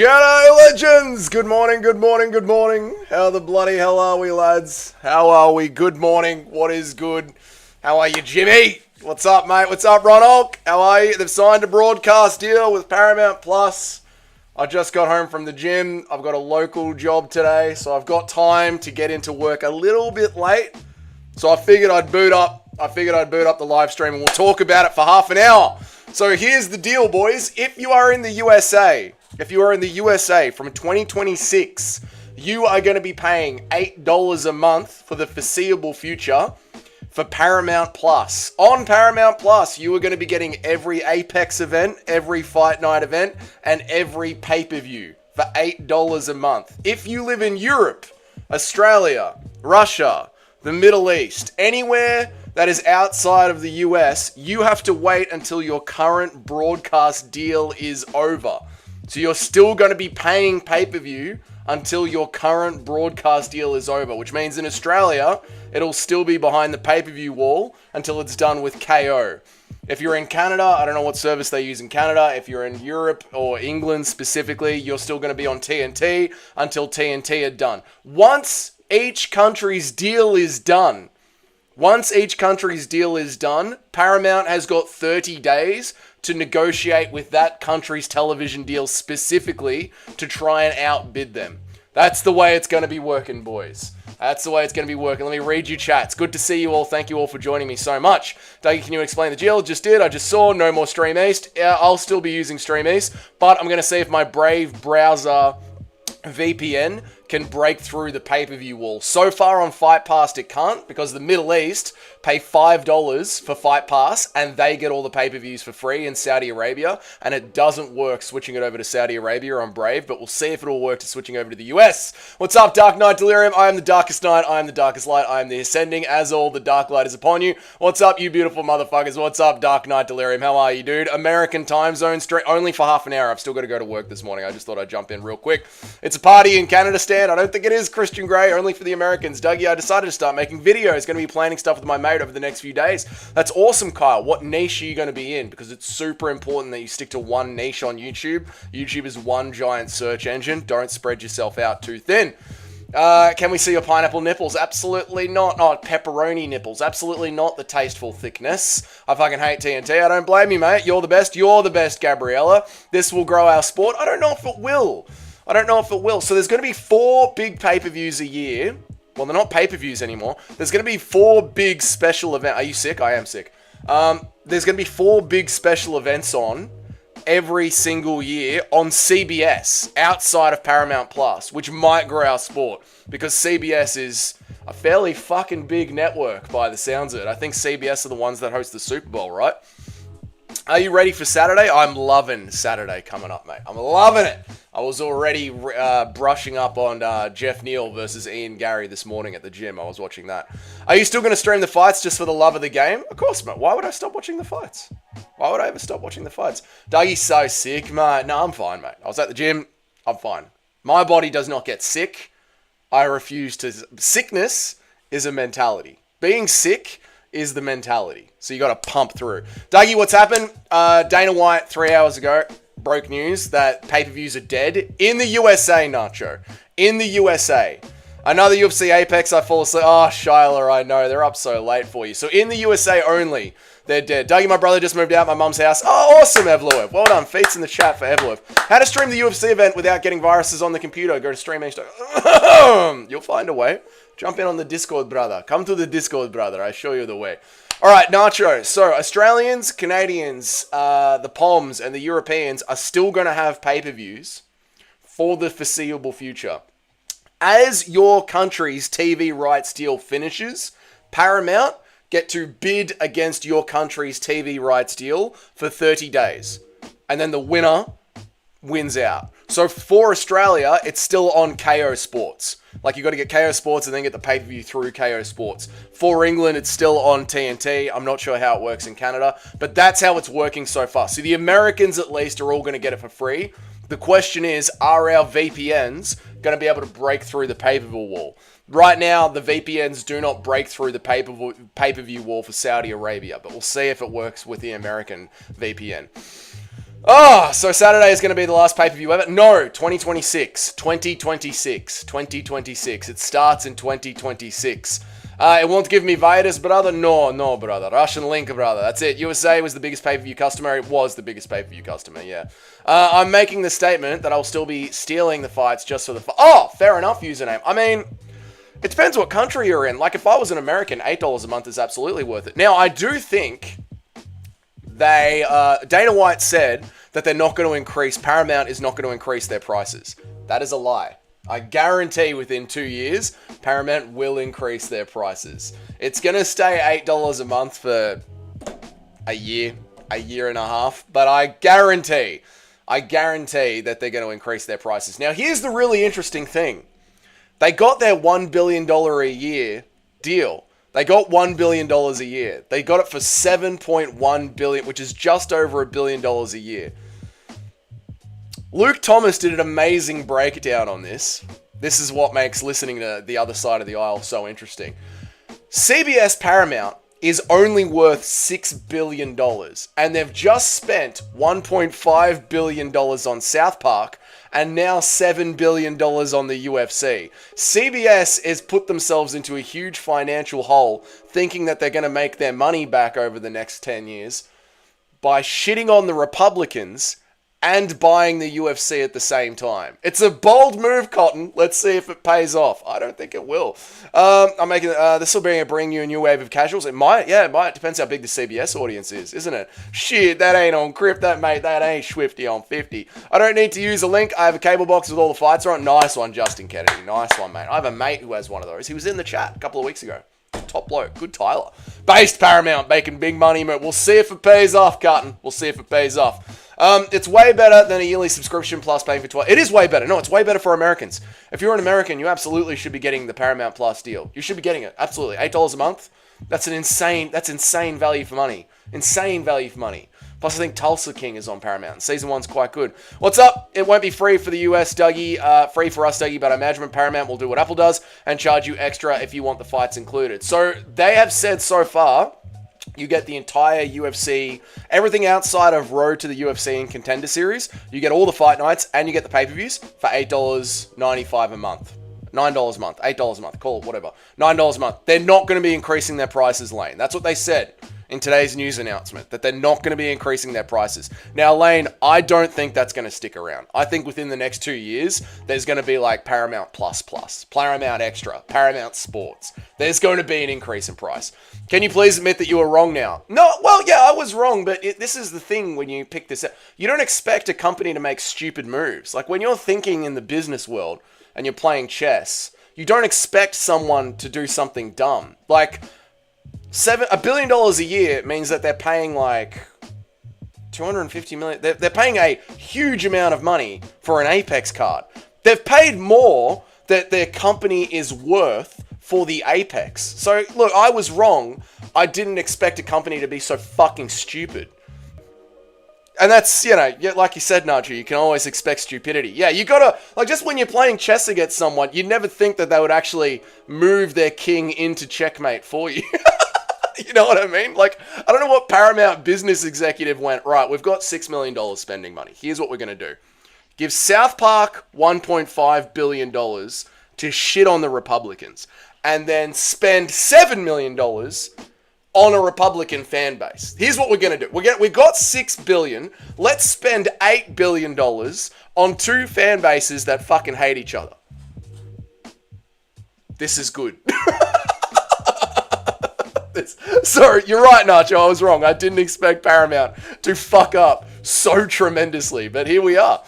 G'day, legends! Good morning, good morning, good morning. How the bloody hell are we, lads? How are we? Good morning. What is good? How are you, Jimmy? What's up, mate? What's up, Ron Hulk? How are you? They've signed a broadcast deal with Paramount Plus. I just got home from the gym. I've got a local job today, so I've got time to get into work a little bit late. So I figured I'd boot up the live stream and we'll talk about it for half an hour. So here's the deal, boys. If you are in the USA from 2026, you are going to be paying $8 a month for the foreseeable future for Paramount Plus. On Paramount Plus, you are going to be getting every Apex event, every Fight Night event, and every pay-per-view for $8 a month. If you live in Europe, Australia, Russia, the Middle East, anywhere that is outside of the US, you have to wait until your current broadcast deal is over. So you're still going to be paying pay-per-view until your current broadcast deal is over, which means in Australia, it'll still be behind the pay-per-view wall until it's done with KO. If you're in Canada, I don't know what service they use in Canada. If you're in Europe or England specifically, you're still going to be on TNT until TNT are done. Once each country's deal is done, Paramount has got 30 days to negotiate with that country's television deal specifically to try and outbid them. That's the way it's going to be working, boys. That's the way it's going to be working. Let me read you chat. It's good to see you all. Thank you all for joining me so much. Dougie, can you explain the deal? Just did. I just saw. No more Stream East. I'll still be using Stream East, but I'm going to see if my Brave browser VPN can break through the pay-per-view wall. So far on Fight Pass it can't, because the Middle East pay $5 for Fight Pass and they get all the pay-per-views for free in Saudi Arabia, and it doesn't work switching it over to Saudi Arabia on Brave, but we'll see if it'll work to switching over to the US. What's up, Dark Knight Delirium? I am the darkest night, I am the darkest light, I am the ascending, as all the dark light is upon you. What's up, you beautiful motherfuckers? What's up, Dark Knight Delirium? How are you, dude? American time zone, only for half an hour. I've still got to go to work this morning. I just thought I'd jump in real quick. It's a party in Canada, Stan. I don't think it is, Christian Grey, only for the Americans. Dougie, I decided to start making videos. Going to be planning stuff with my mate over the next few days. That's awesome, Kyle. What niche are you going to be in? Because it's super important that you stick to one niche on YouTube. YouTube is one giant search engine. Don't spread yourself out too thin. Can we see your pineapple nipples? Absolutely not. Oh, pepperoni nipples. Absolutely not the tasteful thickness. I fucking hate TNT. I don't blame you, mate. You're the best. You're the best, Gabriella. This will grow our sport. I don't know if it will. So there's going to be 4 big pay-per-views a year. Well, they're not pay-per-views anymore. There's going to be 4 big special events. Are you sick? I am sick. There's going to be 4 big special events on every single year on CBS outside of Paramount Plus, which might grow our sport because CBS is a fairly fucking big network by the sounds of it. I think CBS are the ones that host the Super Bowl, right? Are you ready for Saturday? I'm loving Saturday coming up, mate. I'm loving it. I was already brushing up on Jeff Neal versus Ian Gary this morning at the gym. I was watching that. Are you still going to stream the fights just for the love of the game? Of course, mate. Why would I stop watching the fights? Why would I ever stop watching the fights? Dougie's so sick, mate. No, I'm fine, mate. I was at the gym. I'm fine. My body does not get sick. I refuse to. Sickness is a mentality. Being sick is the mentality. So you got to pump through. Dougie, what's happened? Dana White, 3 hours ago, broke news that pay-per-views are dead in the USA, Nacho. In the USA. Another UFC Apex, I fall asleep. Oh, Shyla, I know. They're up so late for you. So in the USA only, they're dead. Dougie, my brother, just moved out my mum's house. Oh, awesome, Evloev. Well done. Feats in the chat for Evloev. How to stream the UFC event without getting viruses on the computer? Go to stream. You'll find a way. Jump in on the Discord, brother. Come to the Discord, brother. I show you the way. All right, Nacho. So Australians, Canadians, the Poms, and the Europeans are still going to have pay-per-views for the foreseeable future. As your country's TV rights deal finishes, Paramount get to bid against your country's TV rights deal for 30 days. And then the winner wins out. So for Australia, it's still on KO Sports. Like, you got to get KO Sports and then get the pay-per-view through KO Sports. For England, it's still on TNT. I'm not sure how it works in Canada, but that's how it's working so far. So the Americans, at least, are all going to get it for free. The question is, are our VPNs going to be able to break through the pay-per-view wall? Right now, the VPNs do not break through the pay-per-view wall for Saudi Arabia, but we'll see if it works with the American VPN. Oh, so Saturday is going to be the last pay-per-view ever? No, 2026. 2026. 2026. It starts in 2026. It won't give me virus, brother. No, brother. Russian link, brother. That's it. USA was the biggest pay-per-view customer. It was the biggest pay-per-view customer, yeah. I'm making the statement that I'll still be stealing the fights just for the... Oh, fair enough, username. I mean, it depends what country you're in. Like, if I was an American, $8 a month is absolutely worth it. Now, I do think... Dana White said that they're not going to increase, Paramount is not going to increase their prices. That is a lie. I guarantee within 2 years, Paramount will increase their prices. It's going to stay $8 a month for a year and a half, but I guarantee that they're going to increase their prices. Now, here's the really interesting thing. They got their $1 billion a year deal. They got $1 billion a year. They got it for $7.1 billion, which is just over $1 billion a year. Luke Thomas did an amazing breakdown on this. This is what makes listening to the other side of the aisle so interesting. CBS Paramount is only worth $6 billion, and they've just spent $1.5 billion on South Park, and now $7 billion on the UFC. CBS has put themselves into a huge financial hole, thinking that they're going to make their money back over the next 10 years by shitting on the Republicans and buying the UFC at the same time. It's a bold move, Cotton. Let's see if it pays off. I don't think it will. I'm making this will bring you a new wave of casuals. It might. Depends how big the CBS audience is, isn't it? Shit, that ain't on Crip, that ain't Swifty on 50. I don't need to use a link. I have a cable box with all the fights on. Nice one, Justin Kennedy. Nice one, mate. I have a mate who has one of those. He was in the chat a couple of weeks ago. Top bloke. Good Tyler. Based Paramount, making big money. We'll see if it pays off, Cotton. We'll see if it pays off. It's way better than a yearly subscription plus paying for 12. It is way better. No, it's way better for Americans. If you're an American, you absolutely should be getting the Paramount Plus deal. You should be getting it. Absolutely. $8 a month. That's insane value for money. Insane value for money. Plus, I think Tulsa King is on Paramount. Season 1's quite good. What's up? It won't be free for the US, Dougie. Free for us, Dougie, but I imagine Paramount will do what Apple does and charge you extra if you want the fights included. So, they have said so far, you get the entire UFC, everything outside of Road to the UFC and Contender Series. You get all the fight nights and you get the pay-per-views for $8.95 a month. $9 a month, $8 a month, call it whatever. $9 a month. They're not going to be increasing their prices, Lane. That's what they said in today's news announcement, that they're not going to be increasing their prices. Now, Lane, I don't think that's going to stick around. I think within the next 2 years, there's going to be like Paramount Plus, Paramount Extra, Paramount Sports. There's going to be an increase in price. Can you please admit that you were wrong now? No, well, yeah, I was wrong, but this is the thing when you pick this up. You don't expect a company to make stupid moves. Like when you're thinking in the business world and you're playing chess, you don't expect someone to do something dumb. Like, $1 billion a year means that they're paying like $250 million. They're paying a huge amount of money for an Apex card. They've paid more that their company is worth for the Apex. So, look, I was wrong. I didn't expect a company to be so fucking stupid. And that's, like you said, Najee, you can always expect stupidity. Yeah, you gotta, like, just when you're playing chess against someone, you'd never think that they would actually move their king into checkmate for you. You know what I mean? Like, I don't know what Paramount business executive went, right, we've got $6 million spending money. Here's what we're going to do. Give South Park $1.5 billion to shit on the Republicans. And then spend $7 million on a Republican fan base. Here's what we're going to do. We got $6 billion. Let's spend $8 billion on two fan bases that fucking hate each other. This is good. Sorry, you're right, Nacho. I was wrong. I didn't expect Paramount to fuck up so tremendously, but here we are.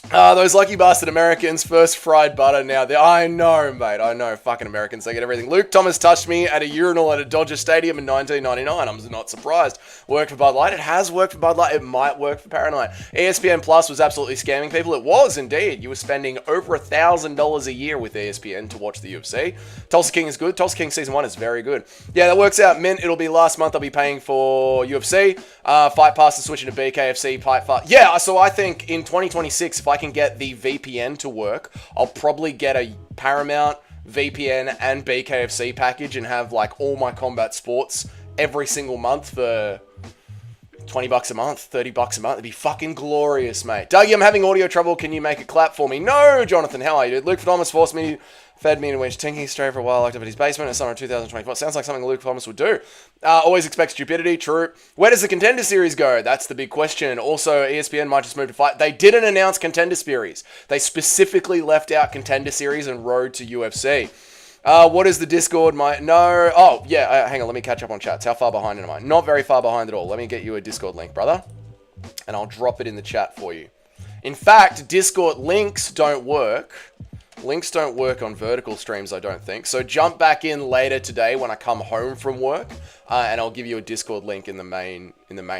Those lucky bastard Americans, first fried butter, now I know, mate. I know, fucking Americans, they get everything. Luke Thomas touched me at a urinal at a Dodger Stadium in 1999. I'm not surprised. Worked for Bud Light. It has worked for Bud Light. It might work for Paranoid. ESPN Plus was absolutely scamming people. It was, indeed. You were spending over $1,000 a year with ESPN to watch the UFC. Tulsa King is good. Tulsa King Season 1 is very good. Yeah, that works out. Mint, it'll be last month. I'll be paying for UFC. Fight Pass is switching to BKFC. Fight Pass. Yeah, so I think in 2026, if I can get the VPN to work, I'll probably get a Paramount VPN and BKFC package and have like all my combat sports every single month for $20 a month, $30 a month. It'd be fucking glorious, mate. Dougie, I'm having audio trouble. Can you make a clap for me? No, Jonathan. How are you, dude? Luke Thomas fed me and went tinking straight for a while, locked up at his basement in summer of 2024. Sounds like something Luke Thomas would do. Always expect stupidity. True. Where does the Contender Series go? That's the big question. Also, ESPN might just move to fight. They didn't announce Contender Series. They specifically left out Contender Series and Road to UFC. What is the Discord? Oh, yeah, hang on, let me catch up on chats. How far behind am I? Not very far behind at all. Let me get you a Discord link, brother. And I'll drop it in the chat for you. In fact, Discord links don't work. Links don't work on vertical streams, I don't think. So jump back in later today when I come home from work, and I'll give you a Discord link in the main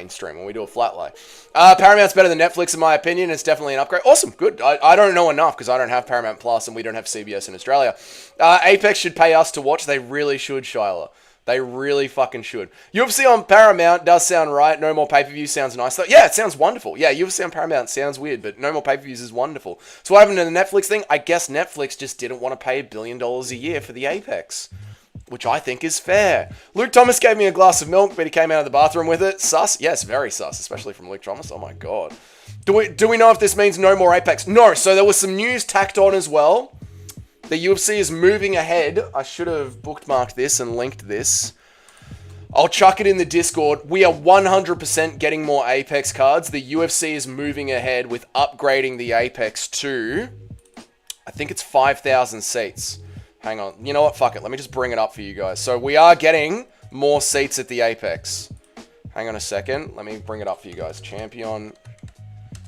stream when we do a flat lay. Paramount's better than Netflix in my opinion. It's definitely an upgrade. Awesome, good. I don't know enough because I don't have Paramount Plus and we don't have CBS in Australia. Apex should pay us to watch. They really should, Shyla. They really fucking should. UFC on Paramount does sound right. No more pay-per-views sounds nice though. Yeah, it sounds wonderful. Yeah, UFC on Paramount sounds weird, but no more pay-per-views is wonderful. So what happened to the Netflix thing? I guess Netflix just didn't want to pay $1 billion a year for the Apex, which I think is fair. Luke Thomas gave me a glass of milk, but he came out of the bathroom with it. Sus? Yes, very sus, especially from Luke Thomas. Oh my god. Do we know if this means no more Apex? No, so there was some news tacked on as well. The UFC is moving ahead. I should have bookmarked this and linked this. I'll chuck it in the Discord. We are 100% getting more Apex cards. The UFC is moving ahead with upgrading the Apex to, I think it's 5,000 seats. Hang on. You know what? Fuck it. Let me just bring it up for you guys. So we are getting more seats at the Apex. Hang on a second. Let me bring it up for you guys. Champion.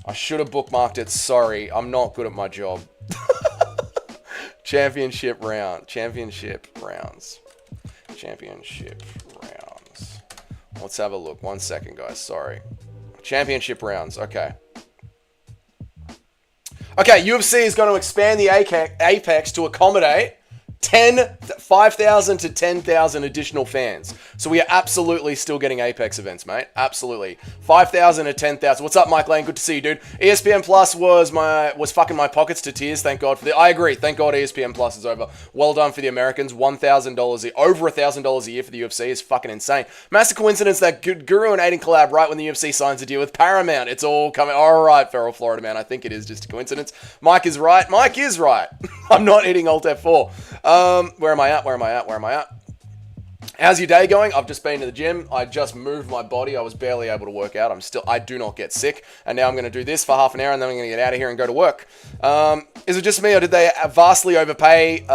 I should have bookmarked it. Sorry. I'm not good at my job. Championship rounds. Let's have a look. 1 second, guys. Sorry. Championship rounds. Okay. Okay, UFC is going to expand the Apex to accommodate 5,000 to 10,000 additional fans. So we are absolutely still getting Apex events, mate. Absolutely. 5,000 to 10,000. What's up, Mike Lane? Good to see you, dude. ESPN Plus was fucking my pockets to tears. Thank God for I agree. Thank God ESPN Plus is over. Well done for the Americans. $1,000 over $1,000 a year for the UFC is fucking insane. Massive coincidence that Guru and Aiden collab right when the UFC signs a deal with Paramount. It's all coming. All right, Feral Florida man. I think it is just a coincidence. Mike is right. Mike is right. I'm not hitting Alt F4. Where am I at? How's your day going? I've just been to the gym. I just moved my body. I was barely able to work out. I do not get sick. And now I'm going to do this for half an hour and then I'm going to get out of here and go to work. Is it just me or did they vastly overpay?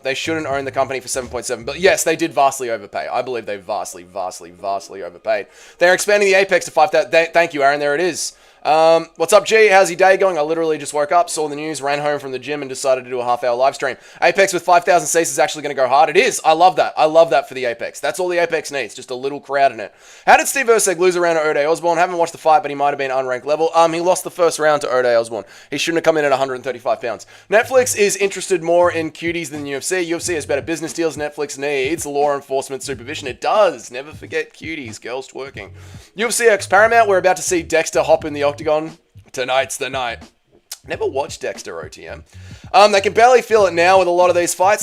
They shouldn't own the company for 7.7 billion. Yes, they did vastly overpay. I believe they vastly overpaid. They're expanding the Apex to 5,000. Thank you, Aaron. There it is. What's up, G? How's your day going? I literally just woke up, saw the news, ran home from the gym, and decided to do a half-hour live stream. Apex with 5,000 seats is actually going to go hard. It is. I love that. I love that for the Apex. That's all the Apex needs, just a little crowd in it. How did Steve Erceg lose a round to Ode Osborne? Haven't watched the fight, but he might have been unranked level. He lost the first round to Ode Osborne. He shouldn't have come in at 135 pounds. Netflix is interested more in cuties than UFC. UFC has better business deals. Netflix needs law enforcement supervision. It does. Never forget cuties. Girls twerking. UFC X Paramount. We're about to see Dexter hop in the octagon. Tonight's the night. Never watched Dexter OTM. They can barely feel it now with a lot of these fights.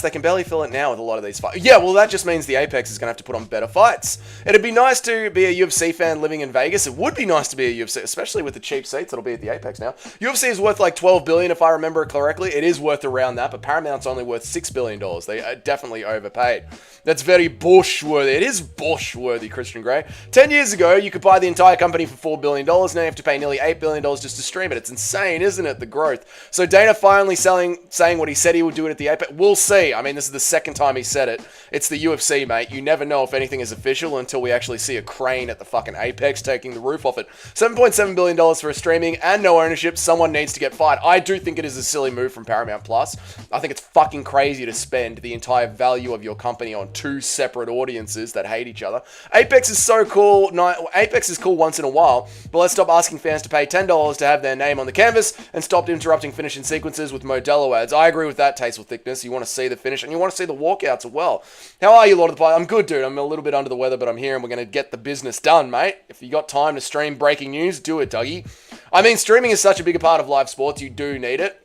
Yeah, well, that just means the Apex is going to have to put on better fights. It'd be nice to be a UFC fan living in Vegas. It would be nice to be a UFC, especially with the cheap seats that'll be at the Apex now. UFC is worth like $12 billion, if I remember it correctly. It is worth around that, but Paramount's only worth $6 billion. They definitely overpaid. That's very Bush-worthy. It is Bush-worthy, Christian Grey. 10 years ago, you could buy the entire company for $4 billion. Now you have to pay nearly $8 billion just to stream it. It's insane, isn't it? The growth. So Dana finally saying what he said he would do it at the Apex. We'll see. I mean, this is the second time he said it. It's the UFC, mate. You never know if anything is official until we actually see a crane at the fucking Apex taking the roof off it. $7.7 billion for a streaming and no ownership. Someone needs to get fired. I do think it is a silly move from Paramount Plus. I think it's fucking crazy to spend the entire value of your company on two separate audiences that hate each other. Apex is so cool. Apex is cool once in a while, but let's stop asking fans to pay $10 to have their name on the canvas and stop interrupting finishing sequences with Modelo ads. I agree with that tasteful thickness. You want to see the finish and you want to see the walkouts as well. How are you, Lord of the Pie? I'm good, dude. I'm a little bit under the weather, but I'm here and we're going to get the business done, mate. If you got time to stream breaking news, do it, Dougie. I mean, streaming is such a big part of live sports. You do need it.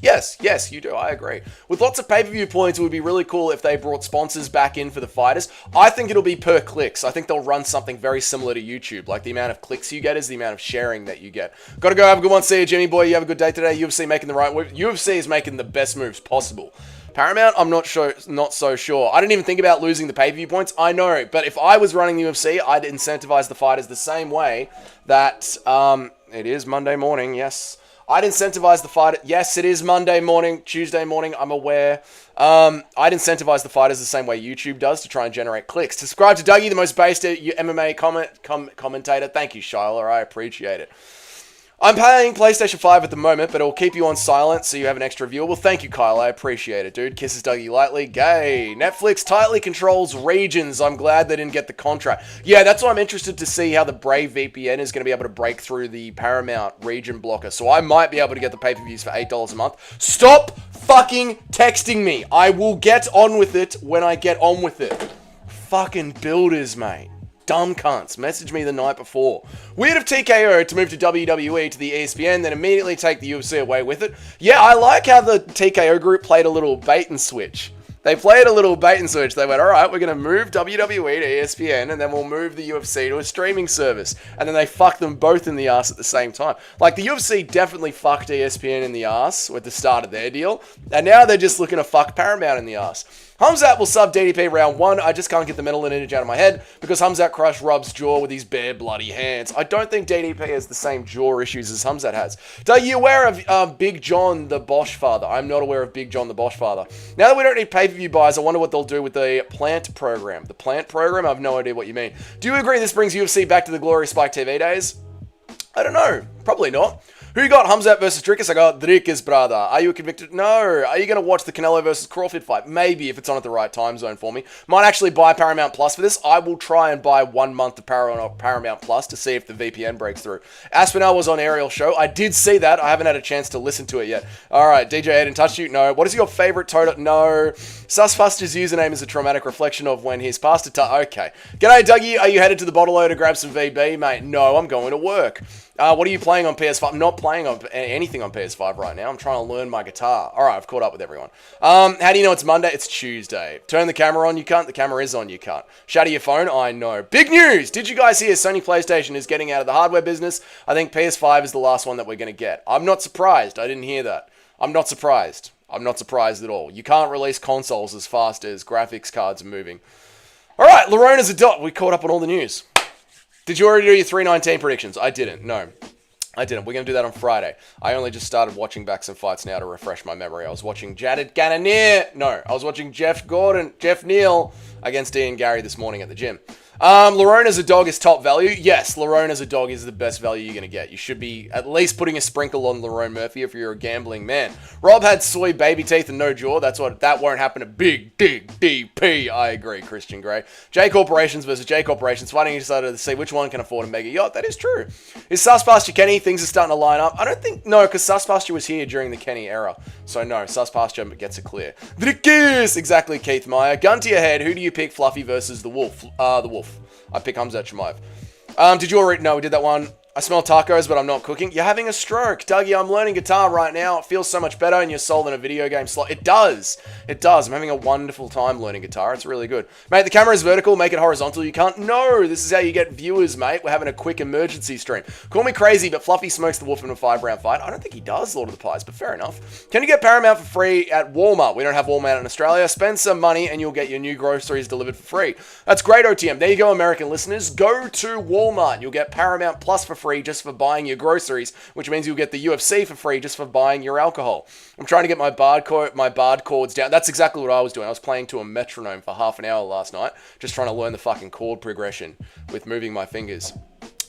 Yes, you do. I agree. With lots of pay-per-view points, it would be really cool if they brought sponsors back in for the fighters. I think it'll be per clicks. I think they'll run something very similar to YouTube. Like the amount of clicks you get is the amount of sharing that you get. Gotta go. Have a good one. See you, Jimmy boy. You have a good day today. UFC making the right move. UFC is making the best moves possible. Paramount, I'm not so sure. I didn't even think about losing the pay-per-view points. I know, but if I was running the UFC, I'd incentivize the fighters the same way that it is Monday morning. Yes. I'd incentivize the fighter. Yes, it is Monday morning, Tuesday morning. I'm aware. I'd incentivize the fighters the same way YouTube does to try and generate clicks. Subscribe to Dougie, the most based MMA commentator. Thank you, Shyla. I appreciate it. I'm playing PlayStation 5 at the moment, but it'll keep you on silent so you have an extra viewer. Well, thank you, Kyle. I appreciate it, dude. Kisses Dougie lightly. Gay. Netflix tightly controls regions. I'm glad they didn't get the contract. Yeah, that's why I'm interested to see how the Brave VPN is going to be able to break through the Paramount region blocker. So I might be able to get the pay-per-views for $8 a month. Stop fucking texting me. I will get on with it when I get on with it. Fucking builders, mate. Dumb cunts. Message me the night before. Weird of TKO to move to WWE to the ESPN, then immediately take the UFC away with it. Yeah, I like how the TKO group played a little bait and switch. They played a little bait and switch. They went, all right, we're going to move WWE to ESPN, and then we'll move the UFC to a streaming service. And then they fucked them both in the ass at the same time. Like, the UFC definitely fucked ESPN in the ass with the start of their deal. And now they're just looking to fuck Paramount in the ass. Hamzat will sub DDP round 1. I just can't get the metal lineage out of my head because Hamzat crushed Rob's jaw with his bare bloody hands. I don't think DDP has the same jaw issues as Hamzat has. Are you aware of Big John the Bosch father? I'm not aware of Big John the Bosch father. Now that we don't need pay-per-view buys, I wonder what they'll do with the Plant program. The Plant program? I have no idea what you mean. Do you agree this brings UFC back to the glory Spike TV days? I don't know. Probably not. Who you got? Hamzat versus Drickus? I got Drickus, brother. Are you a convicted? No. Are you going to watch the Canelo versus Crawford fight? Maybe, if it's on at the right time zone for me. Might actually buy Paramount Plus for this. I will try and buy 1 month of Paramount Plus to see if the VPN breaks through. Aspinall was on Ariel's show. I did see that. I haven't had a chance to listen to it yet. All right, DJ Aiden touched you? No. What is your favorite Toto? No. Susfuster's username is a traumatic reflection of when his past okay. G'day, Dougie. Are you headed to the bottle to grab some VB, mate? No, I'm going to work. What are you playing on PS5? I'm not playing on anything on PS5 right now. I'm trying to learn my guitar. All right, I've caught up with everyone. How do you know it's Monday? It's Tuesday. Turn the camera on, you can't. The camera is on, you can't. Shatter your phone? I know. Big news! Did you guys hear Sony PlayStation is getting out of the hardware business? I think PS5 is the last one that we're going to get. I'm not surprised. I didn't hear that. I'm not surprised. I'm not surprised at all. You can't release consoles as fast as graphics cards are moving. All right, Lorena's a dot. We caught up on all the news. Did you already do your 319 predictions? I didn't. No, I didn't. We're going to do that on Friday. I only just started watching back some fights now to refresh my memory. I was watching Jared Cannonier. No, I was watching Jeff Neal against Ian Gary this morning at the gym. Larone as a dog is top value. Yes, Larone as a dog is the best value you're going to get. You should be at least putting a sprinkle on Larone Murphy if you're a gambling man. Rob had soy baby teeth and no jaw. That won't happen to Big DP. I agree, Christian Grey. J Corporations versus J Corporations. Fighting each other to see which one can afford a mega yacht. That is true. Is Suspasture Kenny? Things are starting to line up. I don't think, no, because Suspasture was here during the Kenny era. So no, Suspasture gets it clear. Drickis! Exactly, Keith Meyer. Gun to your head. Who do you pick, Fluffy versus the Wolf? The Wolf. I pick Hamzat Chimaev. Did you already? No, we did that one. I smell tacos, but I'm not cooking. You're having a stroke. Dougie, I'm learning guitar right now. It feels so much better in your soul than a video game slot. It does. It does. I'm having a wonderful time learning guitar. It's really good. Mate, the camera is vertical. Make it horizontal. You can't. No, this is how you get viewers, mate. We're having a quick emergency stream. Call me crazy, but Fluffy smokes the wolf in a 5-round fight. I don't think he does, Lord of the Pies, but fair enough. Can you get Paramount for free at Walmart? We don't have Walmart in Australia. Spend some money and you'll get your new groceries delivered for free. That's great, OTM. There you go, American listeners. Go to Walmart. You'll get Paramount Plus for free just for buying your groceries, which means you'll get the UFC for free just for buying your alcohol. I'm trying to get my bard chords down. That's exactly what I was doing. I was playing to a metronome for half an hour last night, just trying to learn the fucking chord progression with moving my fingers.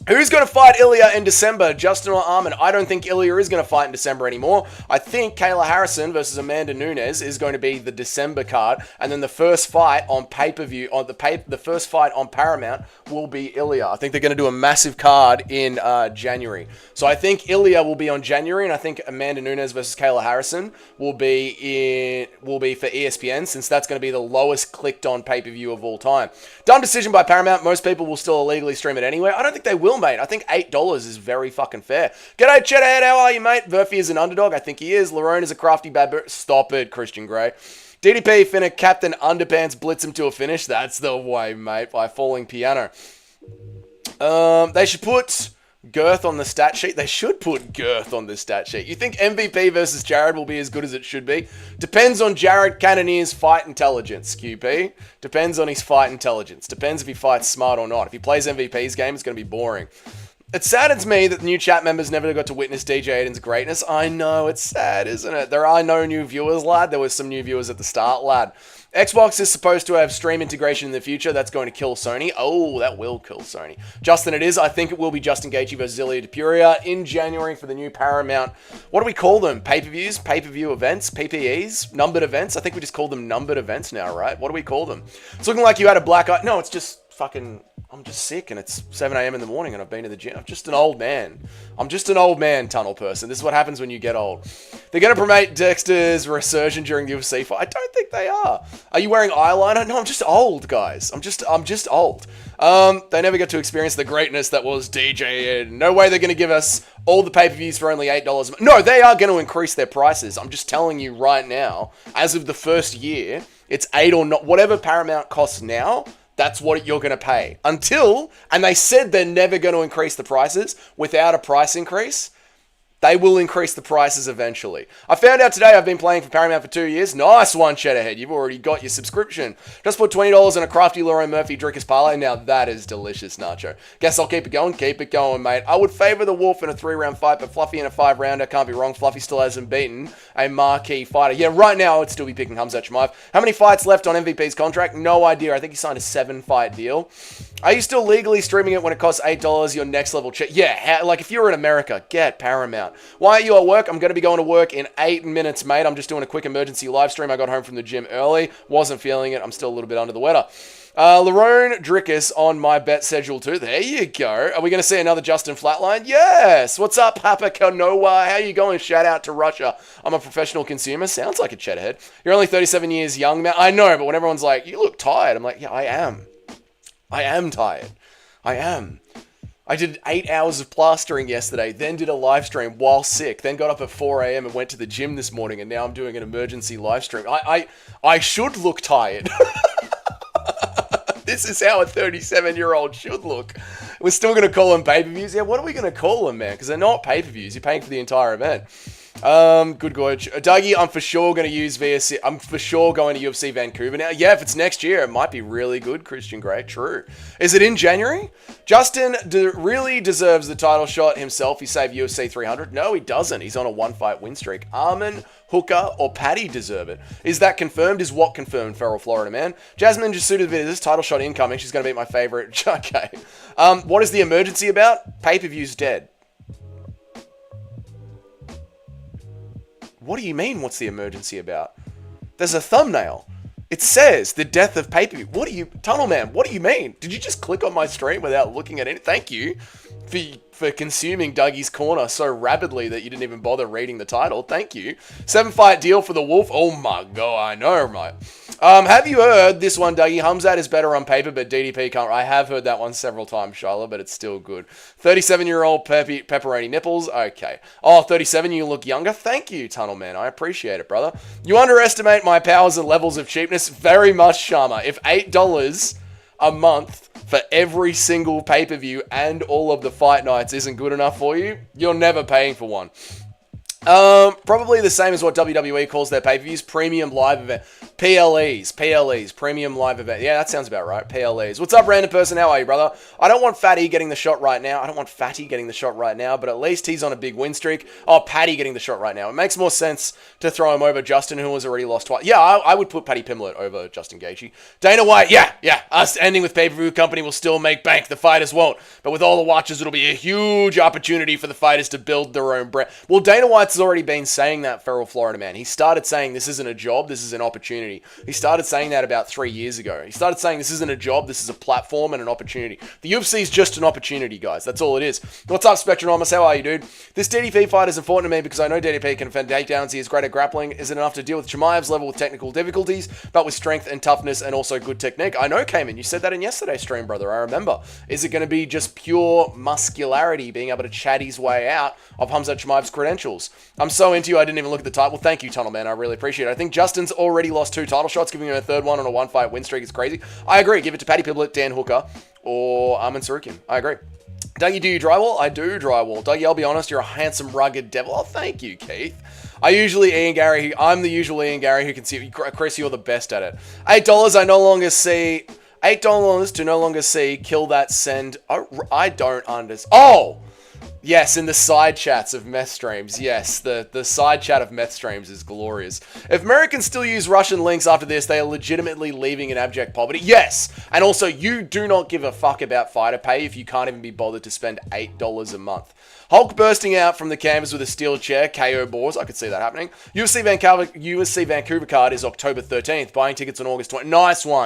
Who's going to fight Ilya in December? Justin or Armin? I don't think Ilya is going to fight in December anymore. I think Kayla Harrison versus Amanda Nunes is going to be the December card, and then the first fight on pay-per-view, on the first fight on Paramount will be Ilya. I think they're going to do a massive card in January. So I think Ilya will be on January, and I think Amanda Nunes versus Kayla Harrison will be for ESPN, since that's going to be the lowest clicked on pay-per-view of all time. Dumb decision by Paramount. Most people will still illegally stream it anyway. I don't think they will will, mate. I think $8 is very fucking fair. G'day, Cheddarhead. How are you, mate? Murphy is an underdog. I think he is. Lerone is a crafty bad bird. Stop it, Christian Grey. DDP finna Captain Underpants blitz him to a finish. That's the way, mate, by falling piano. They should put girth on the stat sheet. They should put girth on the stat sheet. You think MVP versus Jared will be as good as it should be? Depends on Jared Cannonier's fight intelligence, QP. Depends on his fight intelligence. Depends if he fights smart or not. If he plays MVP's game, it's going to be boring. It saddens me that the new chat members never got to witness DJ Aiden's greatness. I know, it's sad, isn't it? There are no new viewers, lad. There was some new viewers at the start, lad. Xbox is supposed to have stream integration in the future. That's going to kill Sony. Oh, that will kill Sony. Justin, it is. I think it will be Justin Gaethje versus Ilya Depuria in January for the new Paramount. What do we call them? Pay-per-views? Pay-per-view events? PPEs? Numbered events? I think we just call them numbered events now, right? What do we call them? It's looking like you had a black eye. No, it's just fucking... I'm just sick and it's 7 a.m. in the morning and I've been to the gym. I'm just an old man. I'm just an old man, tunnel person. This is what happens when you get old. They're going to promote Dexter's resurgence during the UFC fight. I don't think they are. Are you wearing eyeliner? No, I'm just old, guys. I'm just old. They never got to experience the greatness that was DJ. No way they're going to give us all the pay-per-views for only $8. No, they are going to increase their prices. I'm just telling you right now, as of the first year, it's $8 or not. Whatever Paramount costs now, that's what you're going to pay. Until, and they said they're never going to increase the prices without a price increase. They will increase the prices eventually. I found out today I've been playing for Paramount for 2 years. Nice one, Cheddarhead. You've already got your subscription. Just put $20 on a crafty Lerone Murphy Drinkers parlay. Now that is delicious, Nacho. Guess I'll keep it going. Keep it going, mate. I would favor the Wolf in a 3-round fight, but Fluffy in a 5-rounder. Can't be wrong. Fluffy still hasn't beaten a marquee fighter. Yeah, right now I would still be picking Hamzat Chimaev. How many fights left on MVP's contract? No idea. I think he signed a 7-fight deal. Are you still legally streaming it when it costs $8? Your next level check? Yeah, like if you're in America, get Paramount. Why are you at work? I'm going to be going to work in 8 minutes, mate. I'm just doing a quick emergency live stream. I got home from the gym early. Wasn't feeling it. I'm still a little bit under the weather. Lerone Drickus on my bet schedule too. There you go. Are we going to see another Justin Flatline? Yes. What's up, Papa Kanoa? How you going? Shout out to Russia. I'm a professional consumer. Sounds like a Cheddarhead. You're only 37 years young, man. I know, but when everyone's like, you look tired, I'm like, yeah, I am. I am tired. I am. I did 8 hours of plastering yesterday, then did a live stream while sick, then got up at 4 a.m. and went to the gym this morning, and now I'm doing an emergency live stream. I should look tired. This is how a 37-year-old should look. We're still going to call them pay-per-views. Yeah, what are we going to call them, man? Because they're not pay-per-views. You're paying for the entire event. Good gorge. Dougie, I'm for sure going to use VSC. I'm for sure going to UFC Vancouver now. Yeah, if it's next year, it might be really good, Christian Grey. True. Is it in January? Justin really deserves the title shot himself. He saved UFC 300. No, he doesn't. He's on a 1-fight win streak. Armin, Hooker, or Paddy deserve it. Is that confirmed? Is what confirmed, Feral Florida man? Jasmine just suited the this title shot incoming. She's going to beat my favorite. Okay. What is the emergency about? Pay-per-view's dead. What do you mean, what's the emergency about? There's a thumbnail. It says, the death of pay-per-view. What do you... Tunnel Man, what do you mean? Did you just click on my stream without looking at it? Thank you for consuming Dougie's Corner so rapidly that you didn't even bother reading the title. Thank you. 7-fight deal for the Wolf. Oh my god, I know, mate. Have you heard this one, Dougie? Hamzat is better on paper, but DDP can't... I have heard that one several times, Shyla, but it's still good. 37-year-old pepperoni nipples. Okay. Oh, 37, you look younger. Thank you, Tunnel Man. I appreciate it, brother. You underestimate my powers and levels of cheapness very much, Sharma. If $8 a month for every single pay-per-view and all of the fight nights isn't good enough for you, you're never paying for one. Probably the same as what WWE calls their pay-per-views, premium live event. PLEs, premium live event. Yeah, that sounds about right. PLEs. What's up, random person? How are you, brother? I don't want Fatty getting the shot right now. But at least he's on a big win streak. Oh, Paddy getting the shot right now. It makes more sense to throw him over Justin, who has already lost twice. Yeah, I would put Paddy Pimblett over Justin Gaethje. Dana White, yeah. Us ending with pay-per-view company will still make bank. The fighters won't. But with all the watchers, it'll be a huge opportunity for the fighters to build their own brand. Well, Dana White's already been saying that, Feral Florida man. He started saying this isn't a job, this is an opportunity. opportunity. He started saying that about 3 years ago. He started saying this isn't a job, this is a platform and an opportunity. The UFC is just an opportunity, guys. That's all it is. What's up, Spectronomus? How are you, dude? This DDP fight is important to me because I know DDP can defend takedowns. He is great at grappling. Is it enough to deal with Chimaev's level with technical difficulties, but with strength and toughness and also good technique? I know, Cayman. You said that in yesterday's stream, brother. I remember. Is it going to be just pure muscularity, being able to chat his way out of Khamzat Chimaev's credentials? I'm so into you, I didn't even look at the title. Thank you, Tunnel Man. I really appreciate it. I think Justin's already lost 2 title shots. Giving him a third one on a 1-fight win streak is crazy. I agree. Give it to Paddy Pimblett, Dan Hooker, or Armin Sarukian. I agree. Dougie, do you drywall? I do drywall. Dougie, I'll be honest, you're a handsome, rugged devil. Oh, thank you, Keith. I'm the usual Ian Gary who can see. Chris, you're the best at it. $8, I no longer see. $8 to no longer see. Kill that send. Oh, I don't understand. Oh! Yes, in the side chats of meth streams. Yes, the side chat of meth streams is glorious. If Americans still use Russian links after this, they are legitimately leaving in abject poverty. Yes, and also you do not give a fuck about fighter pay if you can't even be bothered to spend $8 a month. Hulk bursting out from the canvas with a steel chair, KO Boars. I could see that happening. UFC Vancouver card is October 13th. Buying tickets on August 20th.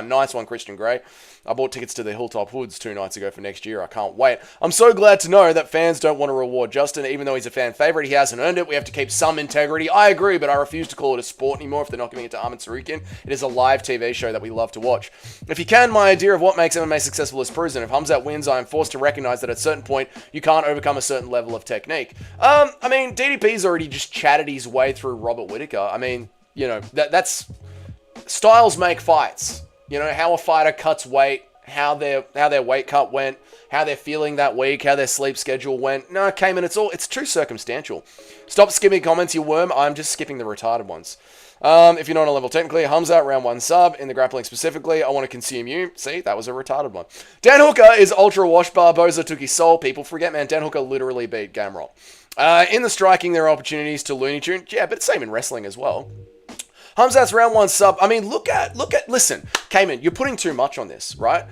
Nice one, Christian Gray. I bought tickets to the Hilltop Hoods 2 nights ago for next year. I can't wait. I'm so glad to know that fans don't want to reward Justin. Even though he's a fan favorite, he hasn't earned it. We have to keep some integrity. I agree, but I refuse to call it a sport anymore if they're not giving it to Armin Sarukian. It is a live TV show that we love to watch. If you can, my idea of what makes MMA successful is proven. If Khamzat wins, I am forced to recognize that at a certain point, you can't overcome a certain level of technique. I mean, DDP's already just chatted his way through Robert Whittaker. I mean, you know, that's... Styles make fights. You know, how a fighter cuts weight, how their weight cut went, how they're feeling that week, how their sleep schedule went. No, Cayman, it's too circumstantial. Stop skipping comments, you worm. I'm just skipping the retarded ones. If you're not on a level technically, Khamzat, round 1 sub. In the grappling specifically, I want to consume you. See, that was a retarded one. Dan Hooker is ultra wash bar. Boza took his soul. People forget, man. Dan Hooker literally beat Gamrot. In the striking, there are opportunities to Looney Tune. Yeah, but it's same in wrestling as well. Khamzat's round 1 sub. I mean, listen, Cayman, you're putting too much on this, right?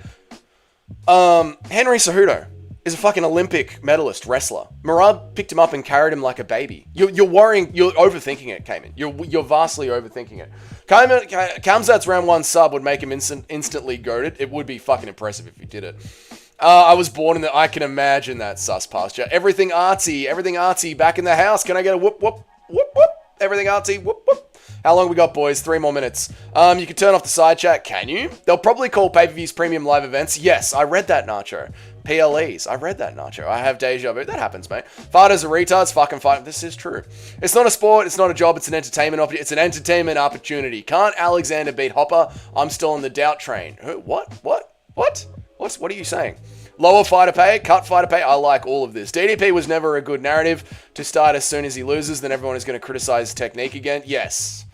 Henry Cejudo is a fucking Olympic medalist wrestler. Murad picked him up and carried him like a baby. You're overthinking it, Cayman. You're vastly overthinking it. Khamzat's round 1 sub would make him instantly goated. It would be fucking impressive if he did it. I was born in the... I can imagine that sus pasture. Everything artsy, back in the house. Can I get a whoop, whoop, whoop, whoop? Everything artsy, whoop, whoop. How long we got, boys? 3 more minutes. You can turn off the side chat. Can you? They'll probably call pay-per-views premium live events. Yes, I read that, Nacho. PLEs. I read that, Nacho. I have deja vu. That happens, mate. Fighters are retards. Fucking fight. This is true. It's not a sport. It's not a job. It's an entertainment opportunity. It's an entertainment opportunity. Can't Alexander beat Hopper? I'm still on the doubt train. Who? What? What are you saying? Lower fighter pay, cut fighter pay. I like all of this. DDP was never a good narrative to start. As soon as he loses, then everyone is going to criticize technique again. Yes.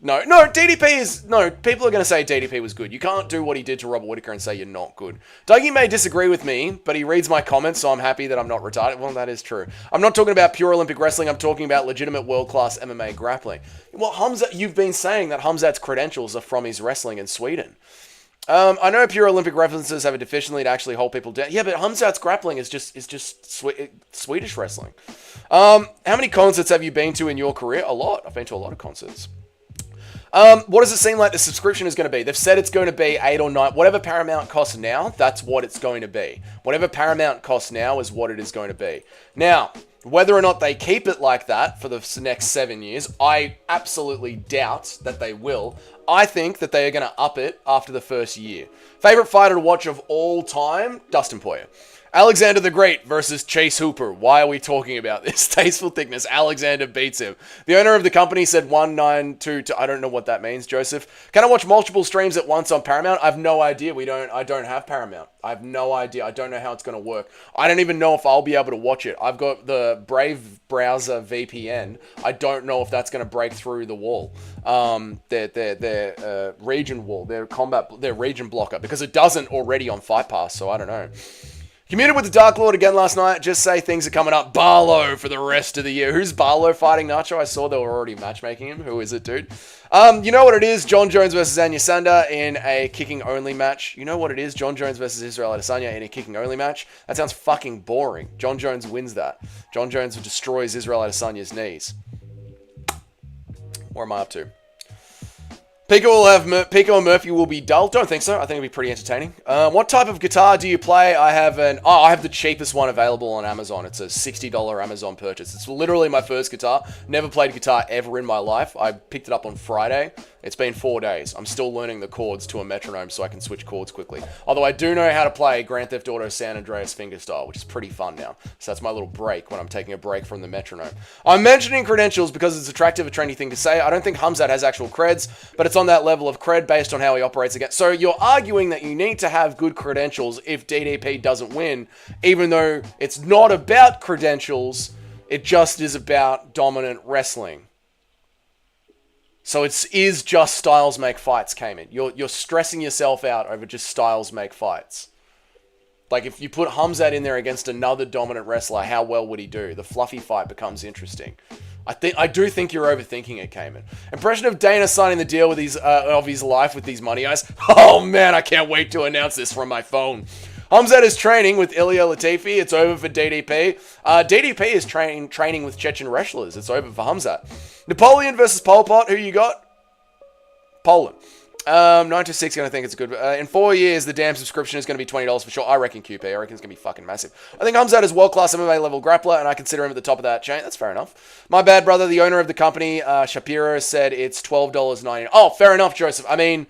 No, DDP is... No, people are going to say DDP was good. You can't do what he did to Robert Whittaker and say you're not good. Dougie may disagree with me, but he reads my comments, so I'm happy that I'm not retarded. Well, that is true. I'm not talking about pure Olympic wrestling. I'm talking about legitimate world-class MMA grappling. Well, Khamzat, you've been saying that Khamzat's credentials are from his wrestling in Sweden. I know pure Olympic references have a deficiency to actually hold people down. Yeah, but Khamzat's grappling is just Swedish wrestling. How many concerts have you been to in your career? A lot. I've been to a lot of concerts. What does it seem like the subscription is going to be? They've said it's going to be 8 or 9. Whatever Paramount costs now, that's what it's going to be. Whatever Paramount costs now is what it is going to be. Now, whether or not they keep it like that for the next 7 years, I absolutely doubt that they will. I think that they are going to up it after the first year. Favorite fighter to watch of all time? Dustin Poirier. Alexander the Great versus Chase Hooper. Why are we talking about this? Tasteful thickness. Alexander beats him. The owner of the company said 1922. I don't know what that means, Joseph. Can I watch multiple streams at once on Paramount? I have no idea. I don't have Paramount. I have no idea. I don't know how it's going to work. I don't even know if I'll be able to watch it. I've got the Brave browser VPN. I don't know if that's going to break through the wall. Their region wall, their region blocker, because it doesn't already on Fight Pass, so I don't know. Commuted with the Dark Lord again last night. Just say things are coming up. Barlow for the rest of the year. Who's Barlow fighting, Nacho? I saw they were already matchmaking him. Who is it, dude? You know what it is? John Jones versus Anya Sander in a kicking-only match. You know what it is? John Jones versus Israel Adesanya in a kicking-only match. That sounds fucking boring. John Jones wins that. John Jones destroys Israel Adesanya's knees. What am I up to? Pico and Murphy will be dull. Don't think so. I think it'll be pretty entertaining. What type of guitar do you play? I have the cheapest one available on Amazon. It's a $60 Amazon purchase. It's literally my first guitar. Never played guitar ever in my life. I picked it up on Friday. It's been 4 days. I'm still learning the chords to a metronome so I can switch chords quickly. Although I do know how to play Grand Theft Auto San Andreas fingerstyle, which is pretty fun now. So that's my little break when I'm taking a break from the metronome. I'm mentioning credentials because it's attractive, a trendy thing to say. I don't think Hamzat has actual creds, but it's on that level of cred based on how he operates against. So you're arguing that you need to have good credentials if DDP doesn't win, even though it's not about credentials, it just is about dominant wrestling. So it is just styles make fights, Cayman. You're stressing yourself out over just styles make fights. Like, if you put Hamzat in there against another dominant wrestler, how well would he do? The fluffy fight becomes interesting. I do think you're overthinking it, Cayman. Impression of Dana signing the deal with of his life with these money eyes. Oh man, I can't wait to announce this from my phone. Hamzat is training with Ilia Latifi. It's over for DDP. DDP is training with Chechen wrestlers. It's over for Hamzat. Napoleon versus Pol Pot. Who you got? Poland. 926 going to think it's a good... in 4 years, the damn subscription is going to be $20 for sure. I reckon QP. I reckon it's going to be fucking massive. I think Hamzat is world-class MMA level grappler, and I consider him at the top of that chain. That's fair enough. My bad brother, the owner of the company, Shapiro, said it's $12.99. Oh, fair enough, Joseph. I mean,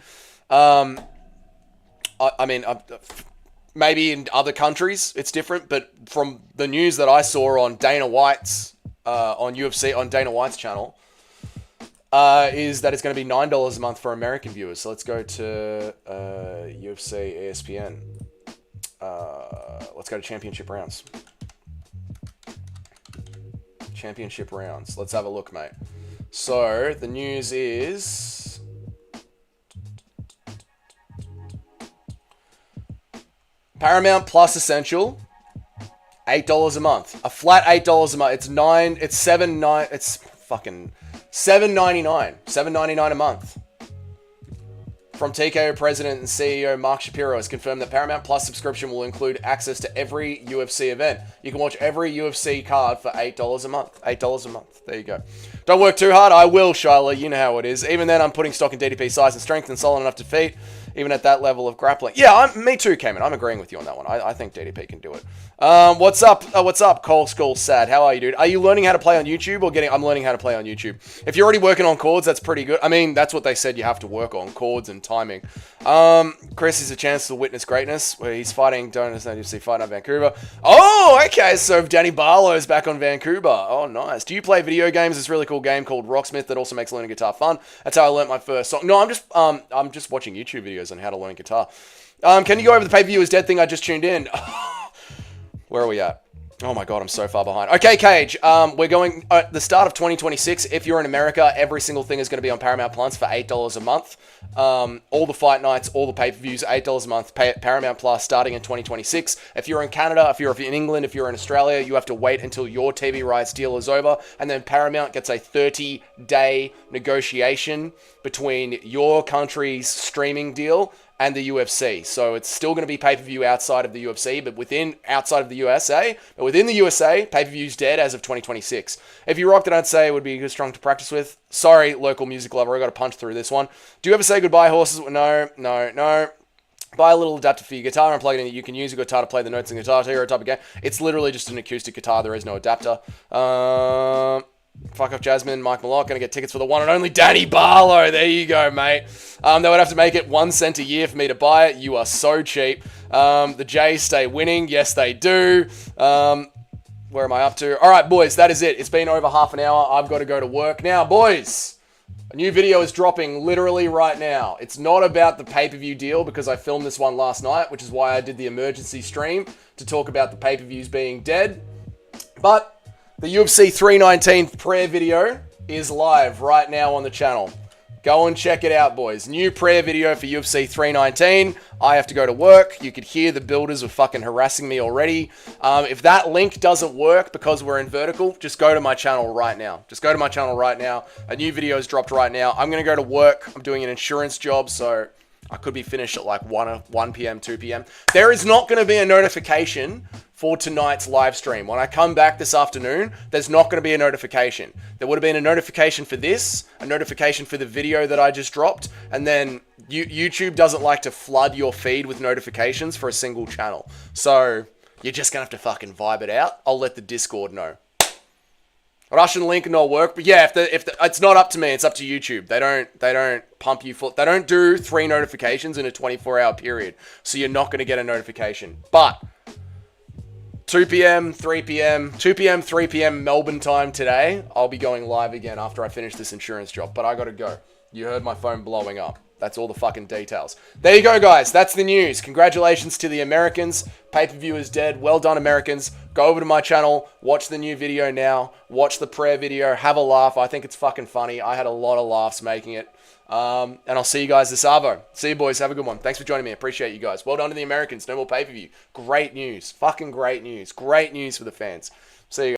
maybe in other countries it's different, but from the news that I saw on Dana White's on UFC on Dana White's channel, is that it's going to be $9 a month for American viewers. So let's go to UFC ESPN. Let's go to championship rounds. Championship rounds. Let's have a look, mate. So the news is... Paramount Plus Essential, $8 a month. A flat $8 a month. It's fucking $7.99. $7.99 a month. From TKO President and CEO Mark Shapiro has confirmed that Paramount Plus subscription will include access to every UFC event. You can watch every UFC card for $8 a month. $8 a month. There you go. Don't work too hard. I will, Shyla. You know how it is. Even then, I'm putting stock in DDP size and strength and solid enough to defeat, even at that level of grappling. Yeah, me too, Cayman. I'm agreeing with you on that one. I think DDP can do it. What's up? What's up, Cole Skull Sad? How are you, dude? Are you learning how to play on YouTube or getting... I'm learning how to play on YouTube. If you're already working on chords, that's pretty good. I mean, that's what they said you have to work on, chords and timing. Chris is a chance to witness greatness, where he's fighting, don't understand UFC fight on Vancouver. Oh, okay, so Danny Barlow's back on Vancouver. Oh, nice. Do you play video games? This really cool game called Rocksmith that also makes learning guitar fun. That's how I learned my first song. No, I'm just watching YouTube videos on how to learn guitar. Can you go over the pay-per-view is dead thing? I just tuned in. Where are we at? Oh my god, I'm so far behind. Okay, Cage, we're going at the start of 2026. If you're in America, every single thing is going to be on Paramount Plus for $8 a month. All the fight nights, all the pay-per-views, $8 a month. Pay Paramount Plus starting in 2026. If you're in Canada, if you're in England, if you're in Australia, you have to wait until your TV rights deal is over, and then Paramount gets a 30-day negotiation between your country's streaming deal and the UFC. So it's still going to be pay-per-view outside of the UFC, but outside of the USA. But within the USA, pay-per-view's dead as of 2026. If you rocked it, I'd say it would be a good strong to practice with. Sorry, local music lover, I got to punch through this one. Do you ever say goodbye, horses? No. Buy a little adapter for your guitar and plug it in that you can use your guitar to play the notes in Guitar Hero type of game. It's literally just an acoustic guitar. There is no adapter. Fuck off, Jasmine. Mike Malott going to get tickets for the one and only Danny Barlow. There you go, mate. They would have to make it 1 cent a year for me to buy it. You are so cheap. The Jays stay winning. Yes, they do. Where am I up to? All right, boys, that is it. It's been over half an hour. I've got to go to work. Now, boys, a new video is dropping literally right now. It's not about the pay-per-view deal because I filmed this one last night, which is why I did the emergency stream to talk about the pay-per-views being dead. But the UFC 319 prayer video is live right now on the channel. Go and check it out, boys. New prayer video for UFC 319. I have to go to work. You could hear the builders are fucking harassing me already. If that link doesn't work because we're in vertical, just go to my channel right now. Just go to my channel right now. A new video is dropped right now. I'm going to go to work. I'm doing an insurance job, so I could be finished at like 1 p.m., 2 p.m. There is not going to be a notification for tonight's live stream. When I come back this afternoon, there's not going to be a notification. There would have been a notification for this, a notification for the video that I just dropped, and then YouTube doesn't like to flood your feed with notifications for a single channel. So you're just going to have to fucking vibe it out. I'll let the Discord know. Russian link not work, but yeah, if it's not up to me, it's up to YouTube. They don't pump you full. They don't do 3 notifications in a 24-hour period, so you're not going to get a notification. But 2 p.m., 3 p.m., 2 p.m., 3 p.m. Melbourne time today, I'll be going live again after I finish this insurance job. But I got to go. You heard my phone blowing up. That's all the fucking details. There you go, guys. That's the news. Congratulations to the Americans. Pay-per-view is dead. Well done, Americans. Go over to my channel. Watch the new video now. Watch the prayer video. Have a laugh. I think it's fucking funny. I had a lot of laughs making it. And I'll see you guys this Arvo. See you, boys. Have a good one. Thanks for joining me. Appreciate you guys. Well done to the Americans. No more pay-per-view. Great news. Fucking great news. Great news for the fans. See you guys.